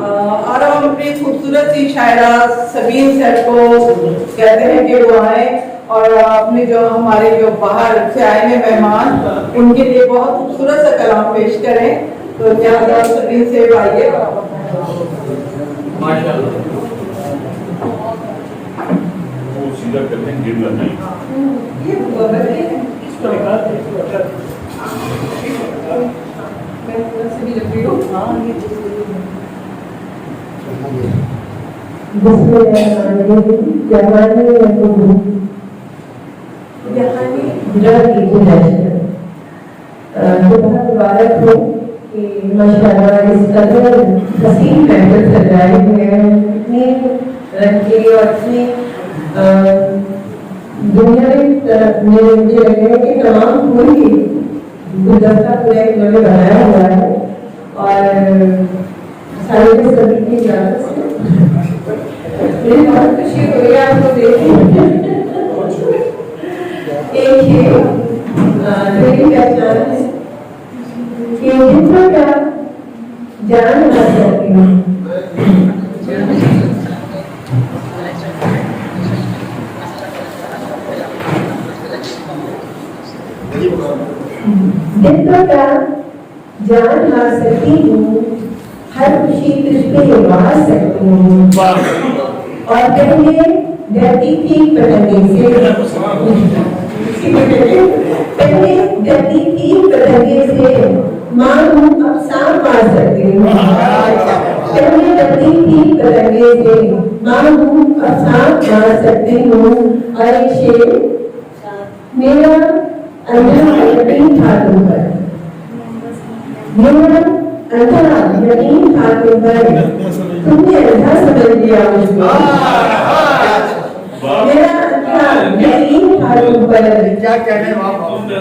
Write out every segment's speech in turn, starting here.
और हम अपनी खूबसूरत सी शायरा सबीन सर को कहते हैं कि वो आए और अपने जो हमारे जो बाहर से आए हैं मेहमान उनके लिए बहुत खूबसूरत सा कलाम पेश करें। तो ज्यादा सबीन से आइए। माशाल्लाह सीधा करते हैं गिरना नहीं ये मुबारक हो कि माशाअल्लाह इस कदर हसीन महफिल सजाई हुई है, इतनी रंगी और इतनी दुनिया में मुझे लग रहा है कि तमाम पूरी गुलदस्ता पूरा इन्होंने बनाया हुआ है और सारे के सभी की इजाजत से मुझे बहुत खुशी हो रही है आपको देख एक ही मेरी पहचान है कि जितना क्या जानना चाहती हूँ जितना क्या जान ला सकती हूँ, हर खुशी तुझ पे लगा सकती हूँ। और पहले डरती थी पतंगे से, पहले डरती थी पतंगे से, माँ हूँ अब सांप मार सकती हूँ। पहले डरती थी पतंगे से, माँ हूँ अब सांप मार सकती हूँ। और एक शेर मेरा अंधा यकीन था तुम पर, मेरा अंधा यकीन था तुम पर, तुमने अंधा समझ लिया मुझको। मेरा अंधा यकीन था तुम पर, क्या कहने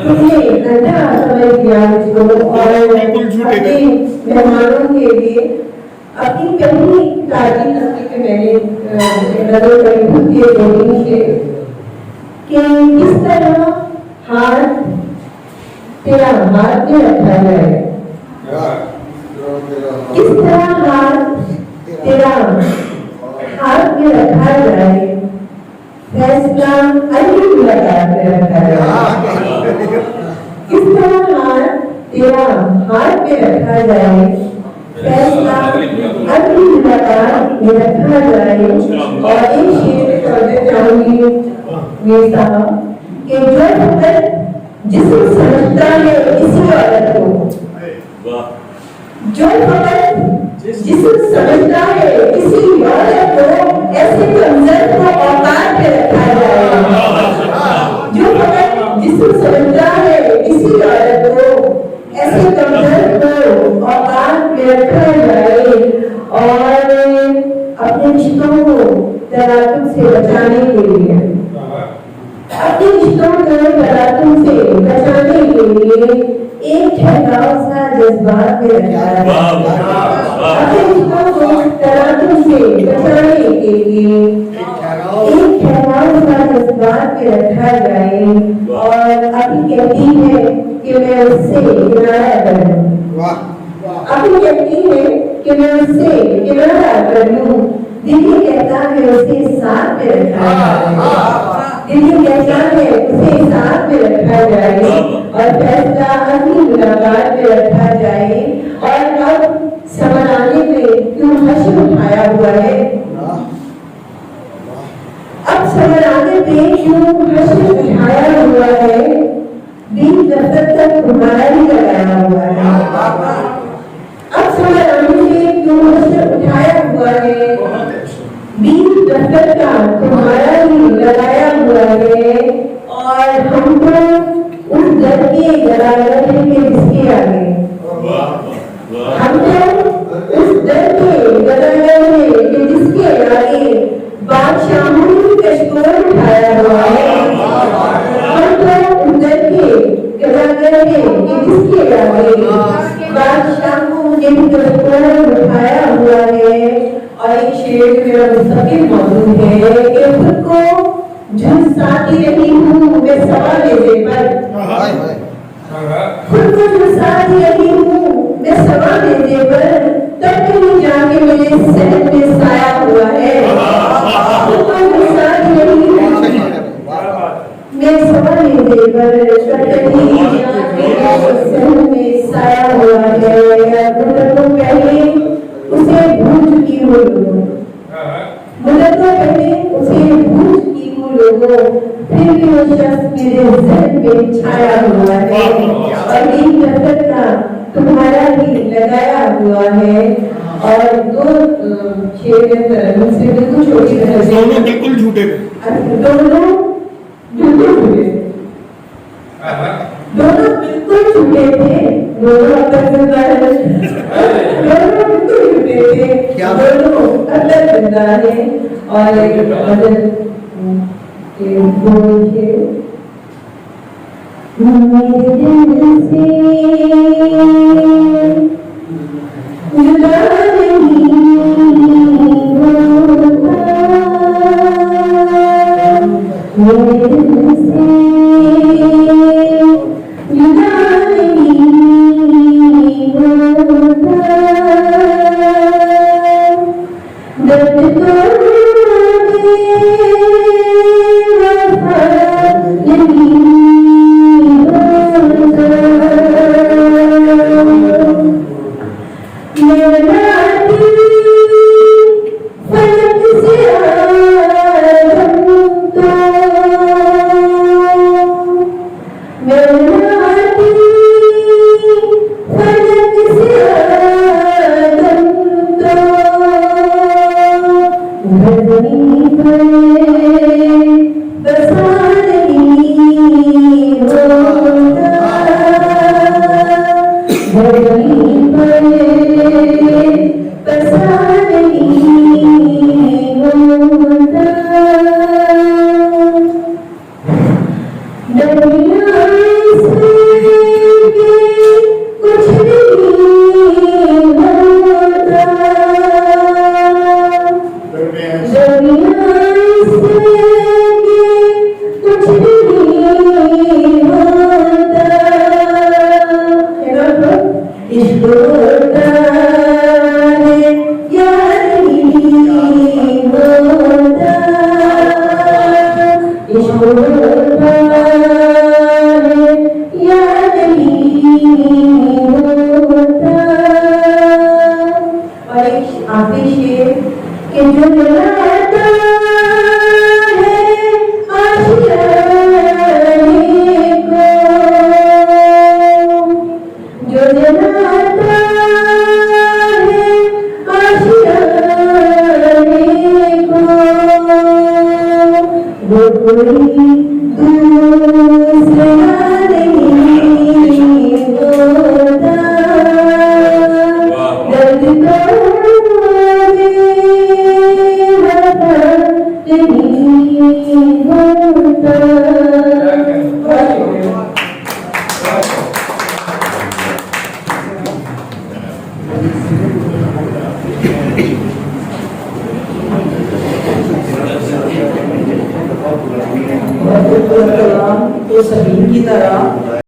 तुमने अंधा समझ लिया मुझको। और अपने मेहमानों के लिए अपनी पहली तारीफ करके मैंने नजर करी खुद के बोलने से कि किस तरह हाथ तेरा हाथ में रखा जाए, किस तरह हाथ तेरा हाथ में रखा जाए, फैसला अली लगा के रखा जाए। किस तरह हाथ तेरा हाथ में रखा जाए, फैसला अली लगा के रखा जाए। और एक शेर में पढ़ना चाहूंगी मेरे साहब कि जो फकत जिस्म समझता है इसी औरत को, जो फकत जिस्म समझता है इसी औरत को, ऐसे कमजोर को औकात में रखा जाए। जो फकत जिस्म समझता है इसी औरत को, ऐसे कमजोर को औकात में रखा जाए। और अपने रिश्तों को तरातुम से बचाने के लिए, अपने रिश्तों को तरातुम से बचाने के लिए एक ठहराव सा जज्बात में रखा है। अपने रिश्तों को तरातुम से बचाने के लिए एक ठहराव सा जज्बात में रखा जाए। और अभी कहती है कि मैं उससे किनारा कर लूं, अभी कहती है कि मैं उससे किनारा कर लूं। दिल कहता है उसे साथ में रखा जाए, दिल कहता है उसे साथ में रखा जाए। और फैसला अगली मुलाकात में रखा जाए। और अब समझ आने में क्यों हश्र उठाया हुआ है, अब समझ आने पे क्यों हश्र उठाया हुआ है, दिन दफ्तर तक तुम्हारा ही लगाया हुआ है। अब समझ आने पे क्यों हश्र उठाया हुआ है, बीच दफ्तर का तुम्हारा ही लगाया हुआ है। और हम तो उस दर के गलागल के जिसके आगे, हम तो उस दर के गलागल के जिसके आगे बादशाहों ने कश्तूर उठाया हुआ है। हम तो उस दर के गलागल के जिसके आगे बादशाहों ने कश्तूर उठाया हुआ है। और एक शेर मेरा मुस्तकिल मौजूद है कि खुद को झुलसाती रही हूँ मैं सवा लेने पर, खुद को झुलसाती रही हूँ मैं सवा लेने पर, तब कहीं जाके मेरे सहन में साया हुआ है, तो कोई मिसाल नहीं है। मैं सवाल नहीं दे पर कहीं जाके सहन में साया हुआ है, मुझे तो पहले उसे भूल चुकी हूँ लोगों, मुझे तो पहले उसे भूल चुकी हूँ लोगों, फिर भी वो शख्स मेरे जहन में छाया हुआ है और ये नफरत का तुम्हारा ही लगाया हुआ है। और दो शेर मुझसे बिल्कुल छोटी दोनों बिल्कुल झूठे थे। दोनों बिल्कुल झूठे, दोनों बिल्कुल झूठे थे, दोनों अंदर जिंदा है, दोनों बिल्कुल झूठे थे, दोनों अंदर जिंदा है। और एक बदल मेरे दिल से जुदा नहीं होता, मेरे दिल से जुदा नहीं होता, दर्द तो तो सभी की तरह